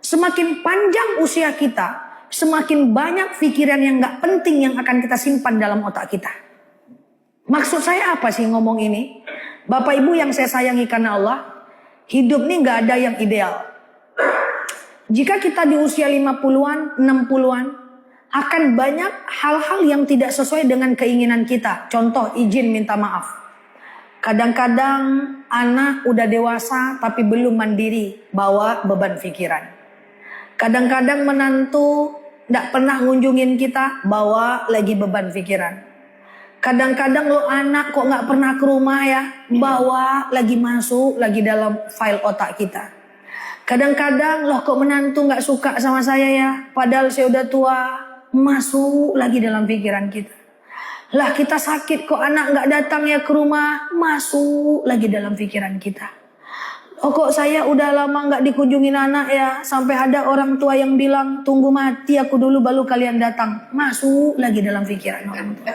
Semakin panjang usia kita, semakin banyak pikiran yang gak penting yang akan kita simpan dalam otak kita. Maksud saya apa sih ngomong ini? Bapak Ibu yang saya sayangi karena Allah, hidup ini gak ada yang ideal. Jika kita di usia 50-an, 60-an, akan banyak hal-hal yang tidak sesuai dengan keinginan kita. Contoh, izin minta maaf. Kadang-kadang anak udah dewasa tapi belum mandiri, bawa beban pikiran. Kadang-kadang menantu gak pernah ngunjungin kita, bawa lagi beban pikiran. Kadang-kadang lo anak kok gak pernah ke rumah ya, bawa lagi masuk lagi dalam file otak kita. Kadang-kadang loh kok menantu gak suka sama saya ya, padahal saya udah tua, masuk lagi dalam pikiran kita. Lah kita sakit kok anak gak datang ya ke rumah, masuk lagi dalam pikiran kita. Oh kok saya udah lama gak dikunjungin anak ya, sampai ada orang tua yang bilang tunggu mati aku dulu baru kalian datang, masuk lagi dalam pikiran orang tua.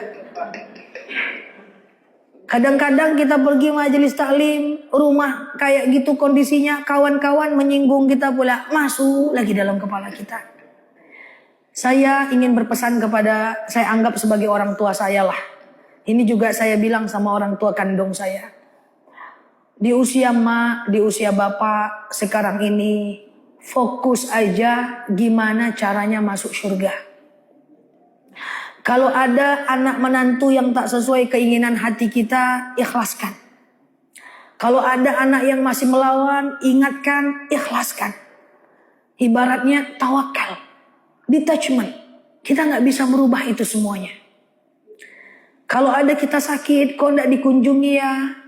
Kadang-kadang kita pergi majelis taklim, rumah kayak gitu kondisinya, kawan-kawan menyinggung kita pula, masuk lagi dalam kepala kita. Saya ingin berpesan kepada, saya anggap sebagai orang tua saya lah. Ini juga saya bilang sama orang tua kandung saya. Di usia mak, di usia bapak sekarang ini, fokus aja gimana caranya masuk surga. Kalau ada anak menantu yang tak sesuai keinginan hati kita, ikhlaskan. Kalau ada anak yang masih melawan, ingatkan, ikhlaskan. Ibaratnya tawakal, detachment. Kita gak bisa merubah itu semuanya. Kalau ada kita sakit, kok gak dikunjungi ya?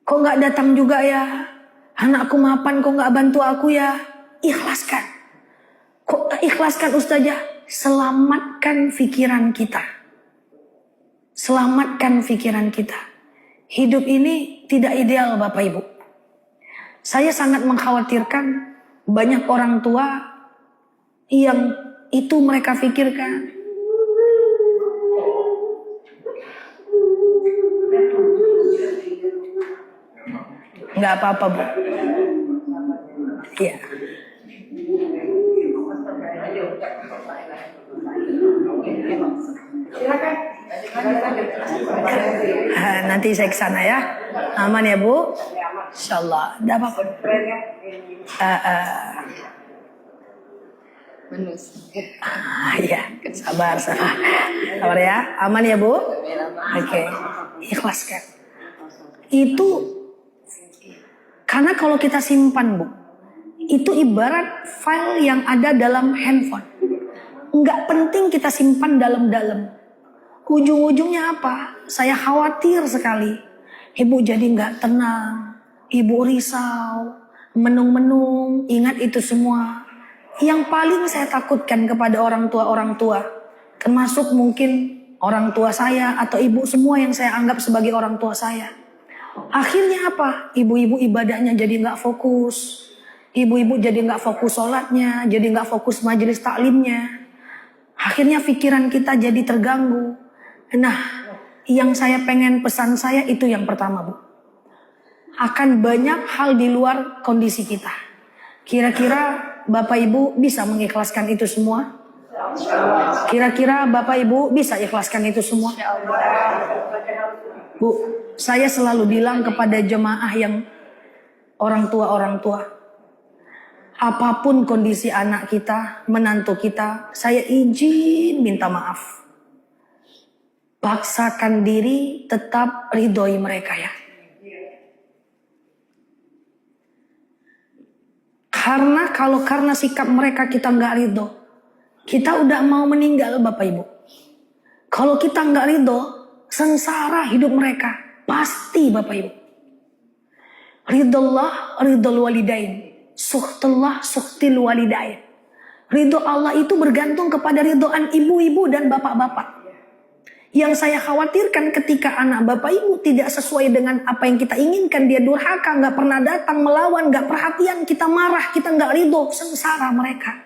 Kok gak datang juga ya? Anakku mapan, kok gak bantu aku ya? Ikhlaskan. Kok ikhlaskan ustazah? Selamatkan pikiran kita. Selamatkan pikiran kita. Hidup ini tidak ideal Bapak Ibu. Saya sangat mengkhawatirkan banyak orang tua yang itu mereka pikirkan. Nggak apa-apa Bu. Iya. Nanti saya ke sana ya. Aman ya Bu? Insyaallah. Enggak apa-apa. Iya, sabar ya. Aman ya Bu? Oke. Ikhlaskan. Itu karena kalau kita simpan Bu, itu ibarat file yang ada dalam handphone. Nggak penting kita simpan dalam-dalam. Ujung-ujungnya apa? Saya khawatir sekali. Ibu jadi nggak tenang. Ibu risau. Menung-menung. Ingat itu semua. Yang paling saya takutkan kepada orang tua. Termasuk mungkin orang tua saya atau ibu semua yang saya anggap sebagai orang tua saya. Akhirnya apa? Ibu-ibu ibadahnya jadi nggak fokus. Ibu-ibu jadi nggak fokus sholatnya. Jadi nggak fokus majelis taklimnya. Akhirnya pikiran kita jadi terganggu. Nah, yang saya pengen pesan saya itu yang pertama Bu. Akan banyak hal di luar kondisi kita. Kira-kira Bapak Ibu bisa mengikhlaskan itu semua? Kira-kira Bapak Ibu bisa ikhlaskan itu semua? Bu, saya selalu bilang kepada jemaah yang orang tua. Apapun kondisi anak kita, menantu kita, saya izin minta maaf. Paksakan diri tetap ridhoi mereka ya. Karena sikap mereka kita nggak ridho, kita udah mau meninggal Bapak Ibu. Kalau kita nggak ridho, sengsara hidup mereka pasti Bapak Ibu. Ridullah ridul walidain. Suhtullah suhtil walidain. Ridho Allah itu bergantung kepada ridhoan ibu-ibu dan bapak-bapak. Yang saya khawatirkan ketika anak bapak ibu tidak sesuai dengan apa yang kita inginkan, dia durhaka, gak pernah datang, melawan, gak perhatian, kita marah, kita gak ridho, sengsara mereka.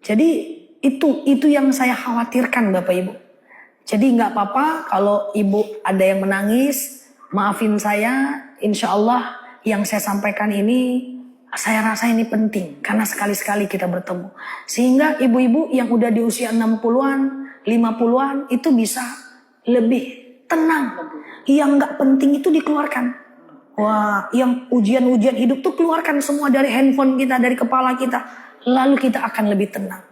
Jadi itu yang saya khawatirkan bapak ibu. Jadi gak apa-apa kalau ibu ada yang menangis, maafin saya, insya Allah yang saya sampaikan ini Saya rasa ini penting karena sekali-sekali kita bertemu. Sehingga ibu-ibu yang udah di usia 60-an, 50-an itu bisa lebih tenang. Yang gak penting itu dikeluarkan. Wah, yang ujian-ujian hidup tuh keluarkan semua dari handphone kita, dari kepala kita. Lalu kita akan lebih tenang.